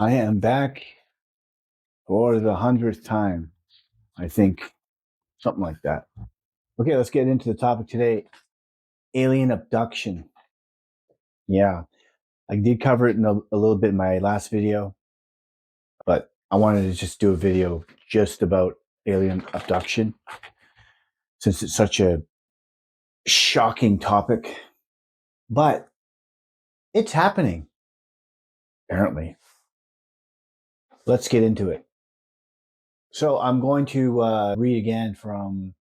I am back for the 100th time, I think. Something like that. Okay, let's get into the topic today. Alien abduction. Yeah, I did cover it in a little bit in my last video, but I wanted to just do a video just about alien abduction since it's such a shocking topic. But it's happening, apparently. Let's get into it. So I'm going to read again from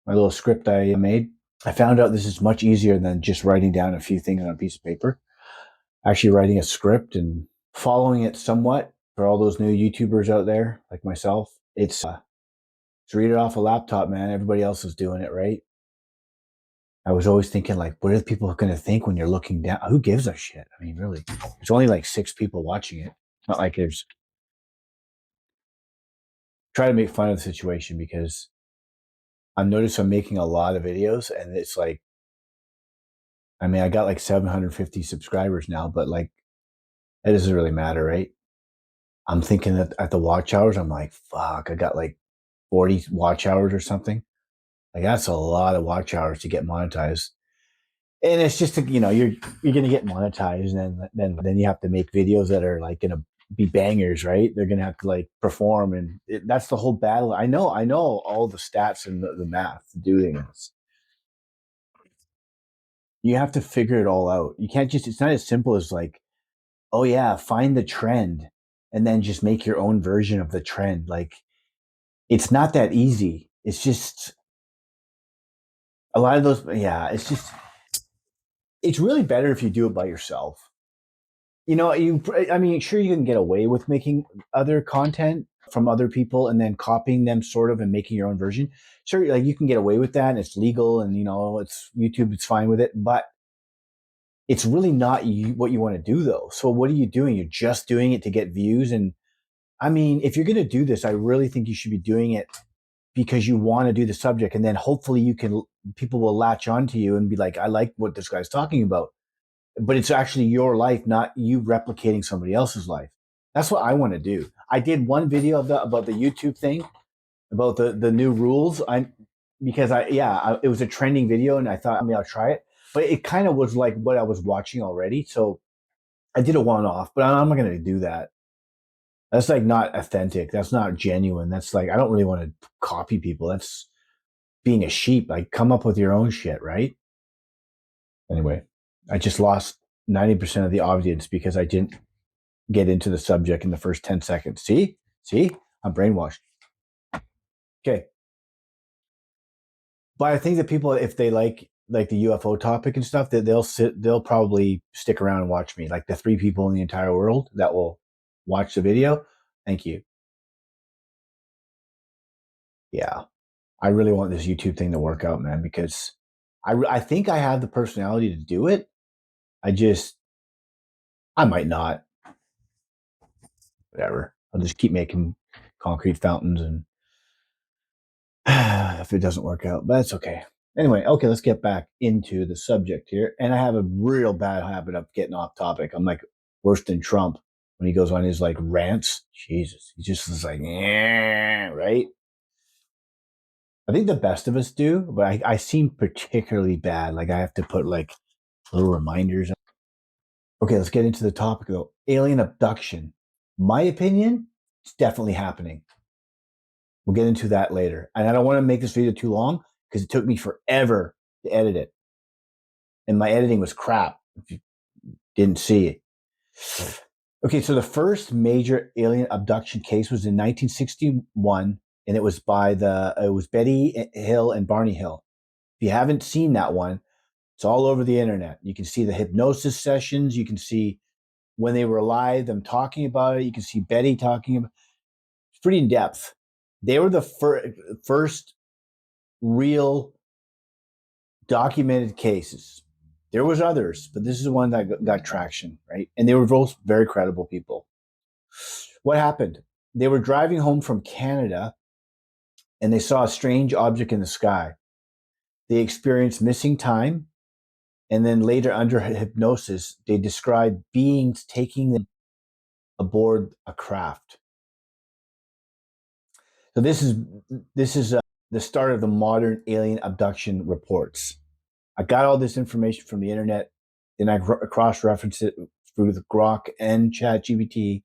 my little script I made. I found out this is much easier than just writing down a few things on a piece of paper. Actually writing a script and following it somewhat for all those new YouTubers out there like myself. It's read it off a laptop, man. Everybody else is doing it, right? I was always thinking, like, what are people going to think when you're looking down? Who gives a shit? I mean, really, there's only like 6 people watching it. Not like there's try to make fun of the situation because I've noticed I'm making a lot of videos and it's like, I mean, I got like 750 subscribers now, but like, it doesn't really matter, right? I'm thinking that at the watch hours, I'm like, fuck, I got like 40 watch hours or something. Like that's a lot of watch hours to get monetized. And it's just you're gonna get monetized, and then you have to make videos that are like gonna be bangers, right? They're gonna have to like perform, and that's the whole battle. I know all the stats and the math to do things. You have to figure it all out. You can't just. It's not as simple as like, oh yeah, find the trend, and then just make your own version of the trend. Like it's not that easy. It's just a lot of those. Yeah, it's really better if you do it by yourself. I mean, sure, you can get away with making other content from other people and then copying them sort of and making your own version. Sure, like you can get away with that and it's legal and it's YouTube, it's fine with it, but it's really not what you want to do though. So what are you doing? You're just doing it to get views. And I mean, if you're going to do this, I really think you should be doing it because you want to do the subject, and then hopefully people will latch onto you and be like, I like what this guy's talking about, but it's actually your life, not you replicating somebody else's life. That's what I want to do. I did one video about the YouTube thing, about the new rules. It was a trending video, and I thought, I mean, I'll try it. But it kind of was like what I was watching already, so I did a one off. But I'm not going to do that. That's like not authentic. That's not genuine. That's like I don't really want to copy people. That's being a sheep. Like come up with your own shit, right? Anyway, I just lost 90% of the audience because I didn't get into the subject in the first 10 seconds. See, I'm brainwashed. Okay. But I think that people, if they like the UFO topic and stuff, that they'll probably stick around and watch me. Like the 3 people in the entire world that will watch the video. Thank you. Yeah. I really want this YouTube thing to work out, man, because I think I have the personality to do it. I might not. Whatever. I'll just keep making concrete fountains and if it doesn't work out, but that's okay. Anyway, okay, let's get back into the subject here. And I have a real bad habit of getting off topic. I'm like worse than Trump when he goes on his like rants. Jesus, he just is like, yeah, right? I think the best of us do, but I seem particularly bad. Like I have to put like little reminders. Okay, let's get into the topic though. Alien abduction. My opinion, it's definitely happening. We'll get into that later. And I don't want to make this video too long because it took me forever to edit it. And my editing was crap if you didn't see it. Okay, so the first major alien abduction case was in 1961, and it was Betty Hill and Barney Hill. If you haven't seen that one, it's all over the internet. You can see the hypnosis sessions. You can see when they were alive, them talking about it. You can see Betty talking about it. It's pretty in depth. They were the first real documented cases. There was others, but this is the one that got traction, right? And they were both very credible people. What happened? They were driving home from Canada and they saw a strange object in the sky. They experienced missing time, and then later under hypnosis, they described beings taking them aboard a craft. So this is the start of the modern alien abduction reports. I got all this information from the internet, then I cross-referenced it through the Grok and ChatGPT,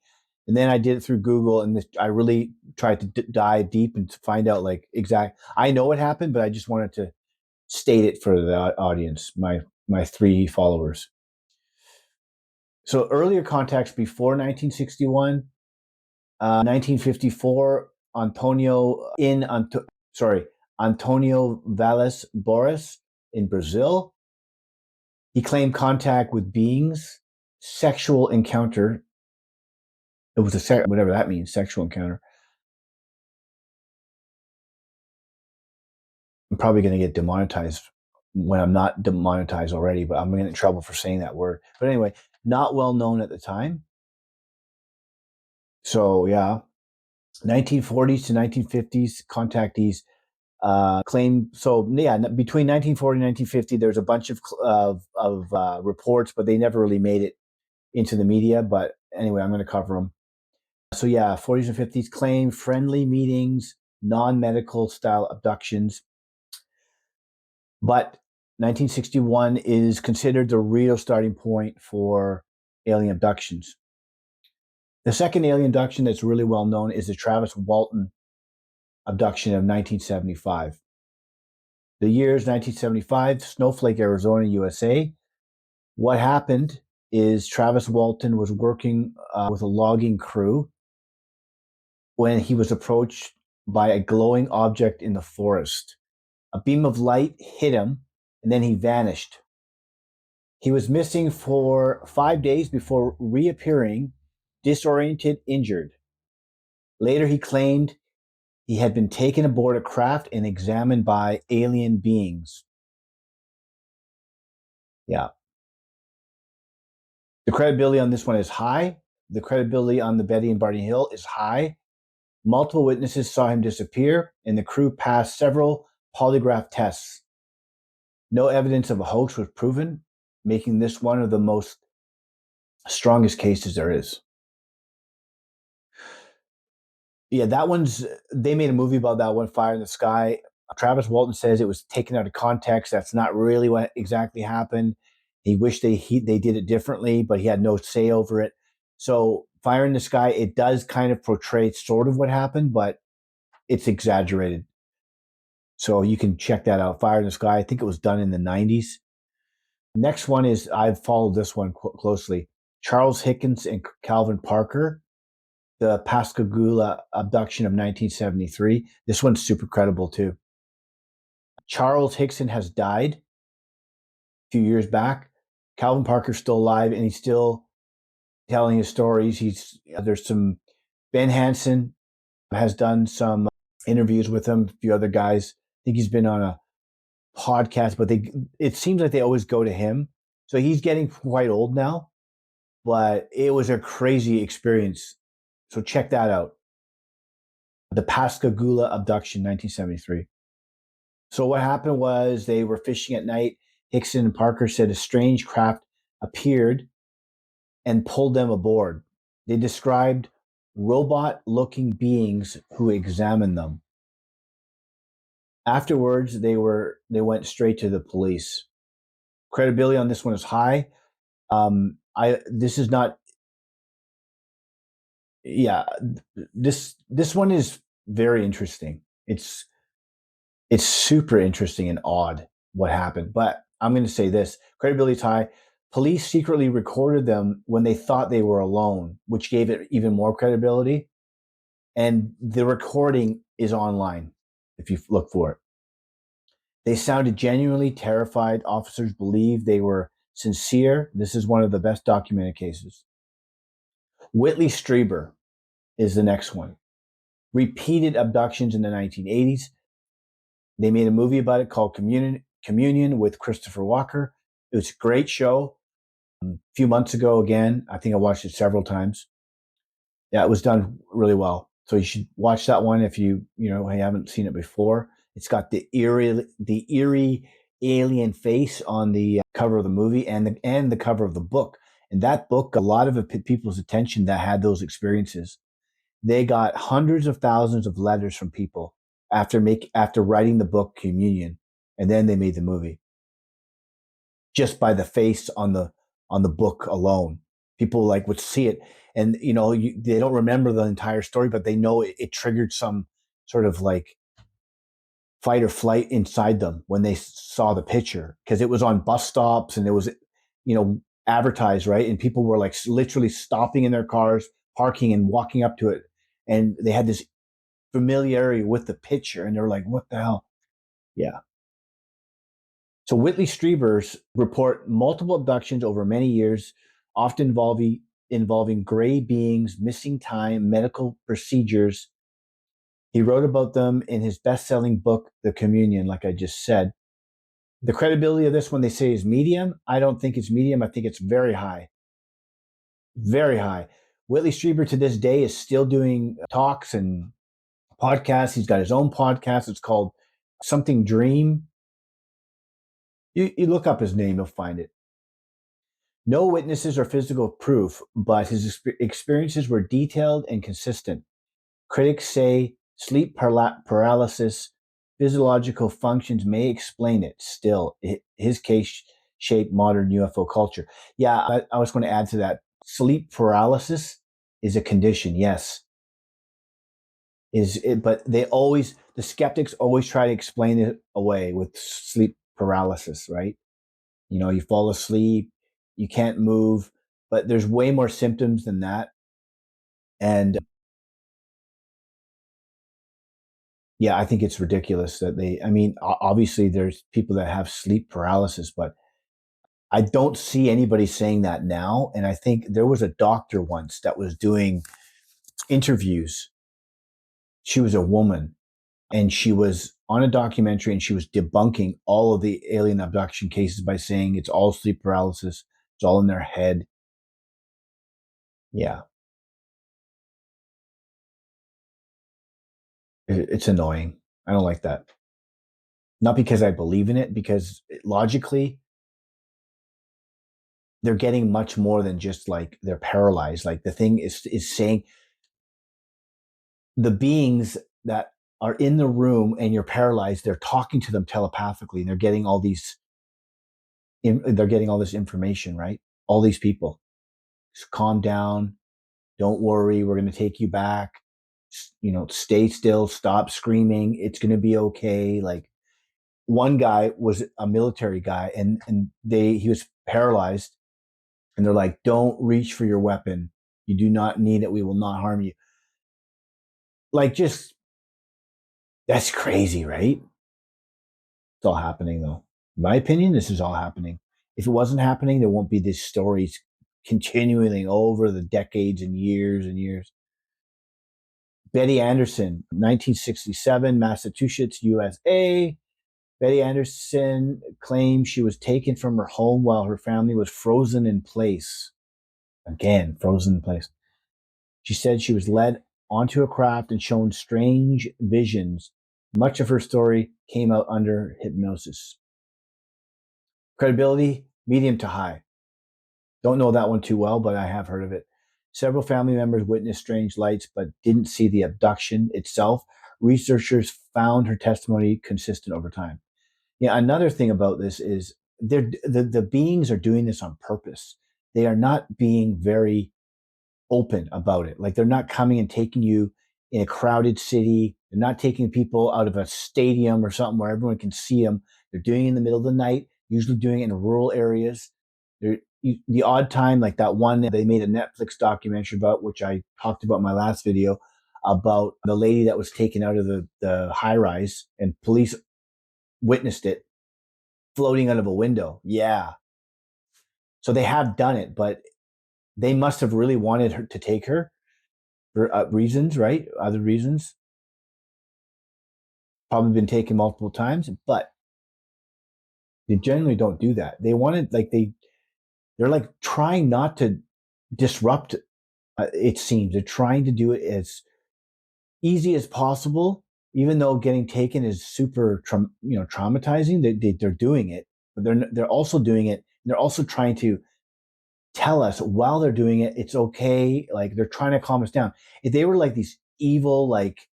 and then I did it through Google, and I really tried to dive deep and to find out like exact. I know what happened, but I just wanted to state it for the audience, my three followers. So earlier contacts before 1961, 1954, Antonio Valles Boris in Brazil. He claimed contact with beings, sexual encounter. It was whatever that means, sexual encounter. I'm probably going to get demonetized when I'm not demonetized already, but I'm going to get in trouble for saying that word. But anyway, not well known at the time. So yeah, 1940s to 1950s contactees claim. So yeah, between 1940 and 1950, there's a bunch of reports, but they never really made it into the media. But anyway, I'm going to cover them. So yeah, 40s and 50s claim friendly meetings, non-medical style abductions. But 1961 is considered the real starting point for alien abductions. The second alien abduction that's really well known is the Travis Walton abduction of 1975. The year is 1975, Snowflake, Arizona, USA. What happened is Travis Walton was working with a logging crew when he was approached by a glowing object in the forest. A beam of light hit him, and then he vanished. He was missing for 5 days before reappearing, disoriented, injured. Later, he claimed he had been taken aboard a craft and examined by alien beings. Yeah. The credibility on this one is high. The credibility on the Betty and Barney Hill is high. Multiple witnesses saw him disappear, and the crew passed several polygraph tests. No evidence of a hoax was proven, making this one of the most strongest cases there is. Yeah, they made a movie about that one, Fire in the Sky. Travis Walton says it was taken out of context. That's not really what exactly happened. He wished they did it differently, but he had no say over it. So Fire in the Sky, it does kind of portray sort of what happened, but it's exaggerated. So you can check that out. Fire in the Sky. I think it was done in the 90s. Next one is, I've followed this one closely. Charles Hickens and Calvin Parker, the Pascagoula abduction of 1973. This one's super credible too. Charles Hickson has died a few years back. Calvin Parker's still alive, and he's still telling his stories. There's some Ben Hansen has done some interviews with him. A few other guys. I think he's been on a podcast, but it seems like they always go to him. So he's getting quite old now, but it was a crazy experience. So check that out. The Pascagoula abduction, 1973. So what happened was they were fishing at night. Hickson and Parker said a strange craft appeared and pulled them aboard. They described robot-looking beings who examined them. Afterwards, they went straight to the police. Credibility on this one is high. This is not. Yeah, this one is very interesting. It's super interesting and odd what happened. But I'm going to say this: credibility is high. Police secretly recorded them when they thought they were alone, which gave it even more credibility. And the recording is online if you look for it. They sounded genuinely terrified. Officers believed they were sincere. This is one of the best documented cases. Whitley Strieber is the next one. Repeated abductions in the 1980s. They made a movie about it called Communion with Christopher Walker. It was a great show. A few months ago, again, I think I watched it several times. Yeah, it was done really well. So you should watch that one if you haven't seen it before. It's got the eerie alien face on the cover of the movie and the cover of the book. And that book, a lot of people's attention that had those experiences. They got hundreds of thousands of letters from people after writing the book Communion, and then they made the movie just by the face on the book alone. People like would see it, and they don't remember the entire story, but they know it triggered some sort of like fight or flight inside them when they saw the picture, because it was on bus stops and it was advertised, right? And people were like literally stopping in their cars, parking, and walking up to it, and they had this familiarity with the picture, and they're like, "What the hell?" Yeah. So Whitley Strieber's report multiple abductions over many years, often involving gray beings, missing time, medical procedures. He wrote about them in his best-selling book, The Communion, like I just said. The credibility of this one, they say, is medium. I don't think it's medium. I think it's very high. Very high. Whitley Strieber to this day is still doing talks and podcasts. He's got his own podcast. It's called Something Dream. You look up his name, you'll find it. No witnesses or physical proof, but his experiences were detailed and consistent. Critics say sleep paralysis, physiological functions may explain it. Still, his case shaped modern UFO culture. Yeah, I was going to add to that. Sleep paralysis is a condition, yes. But the skeptics always try to explain it away with sleep paralysis, right? You fall asleep, you can't move, but there's way more symptoms than that. And yeah, I think it's ridiculous that obviously there's people that have sleep paralysis, but I don't see anybody saying that now. And I think there was a doctor once that was doing interviews. She was a woman, and she was on a documentary, and she was debunking all of the alien abduction cases by saying it's all sleep paralysis, it's all in their head. Yeah, it's annoying. I don't like that. Not because I believe in it, because logically they're getting much more than just like they're paralyzed. Like the thing is saying the beings that are in the room and you're paralyzed, they're talking to them telepathically, and they're getting all this information, right? All these people, just calm down, don't worry, we're going to take you back. Stay still, stop screaming, it's going to be okay. Like one guy was a military guy, and he was paralyzed, and they're like, don't reach for your weapon, you do not need it, we will not harm you. Like, just that's crazy, right? It's all happening, though. In my opinion, this is all happening. If it wasn't happening, there won't be these stories continuing over the decades and years and years. Betty Anderson, 1967, Massachusetts, USA. Betty Anderson claimed she was taken from her home while her family was frozen in place. Again, frozen in place. She said she was led onto a craft and shown strange visions. Much of her story came out under hypnosis. Credibility, medium to high. Don't know that one too well, but I have heard of it. Several family members witnessed strange lights but didn't see the abduction itself. Researchers found her testimony consistent over time. Yeah, another thing about this is the beings are doing this on purpose. They are not being very open about it. Like, they're not coming and taking you in a crowded city. They're not taking people out of a stadium or something where everyone can see them. They're doing it in the middle of the night, usually doing it in rural areas. The odd time, like that one they made a Netflix documentary about, which I talked about in my last video, about the lady that was taken out of the high rise, and police witnessed it floating out of a window. Yeah. So they have done it, but they must have really wanted her to take her for reasons, right? Other reasons. Probably been taken multiple times, but they generally don't do that. They wanted, like, they're like trying not to disrupt. It seems they're trying to do it as easy as possible, even though getting taken is super, traumatizing. They're doing it, but they're also doing it. They're also trying to tell us while they're doing it, it's okay. Like they're trying to calm us down. If they were like these evil, like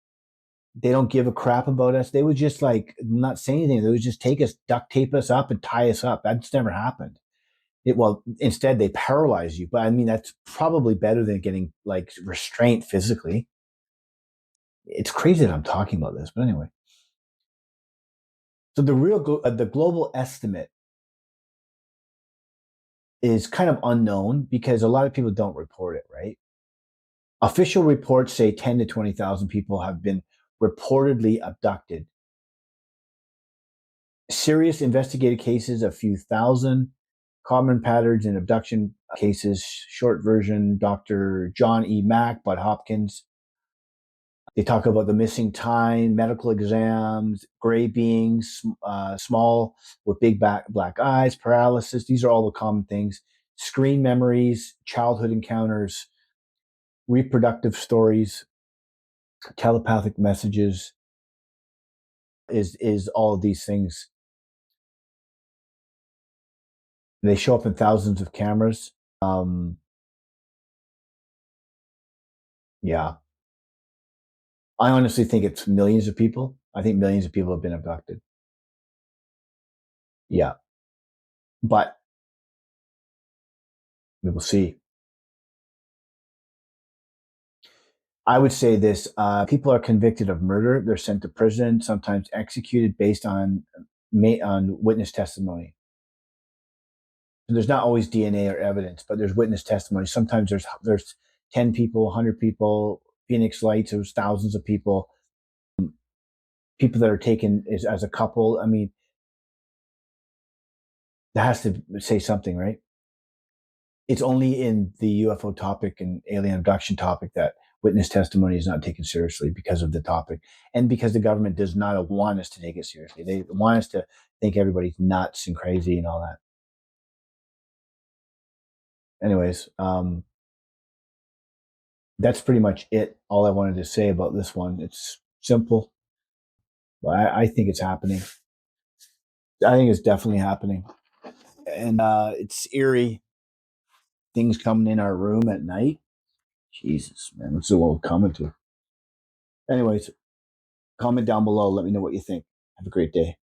they don't give a crap about us, they would just like not say anything. They would just take us, duct tape us up, and tie us up. That's never happened. Instead they paralyze you. But I mean, that's probably better than getting like restraint physically. It's crazy that I'm talking about this, but anyway. So the global estimate is kind of unknown because a lot of people don't report it, right? Official reports say 10 to 20,000 people have been reportedly abducted. Serious investigated cases, a few thousand. Common patterns in abduction cases, short version, Dr. John E. Mack, Bud Hopkins. They talk about the missing time, medical exams, gray beings, small with big black eyes, paralysis. These are all the common things. Screen memories, childhood encounters, reproductive stories, telepathic messages, is all of these things. They show up in thousands of cameras. Yeah, I honestly think it's millions of people. I think millions of people have been abducted. Yeah, but we will see. I would say this: people are convicted of murder. They're sent to prison, sometimes executed based on witness testimony. So there's not always DNA or evidence, but there's witness testimony. Sometimes there's 10 people, 100 people. Phoenix Lights, there was thousands of people. People that are taken as a couple. I mean, that has to say something, right? It's only in the UFO topic and alien abduction topic that witness testimony is not taken seriously because of the topic and because the government does not want us to take it seriously. They want us to think everybody's nuts and crazy and all that. Anyways, that's pretty much it. All I wanted to say about this one. It's simple. But I think it's happening. I think it's definitely happening. And it's eerie. Things coming in our room at night. Jesus, man, that's what we're coming to. Anyways, comment down below. Let me know what you think. Have a great day.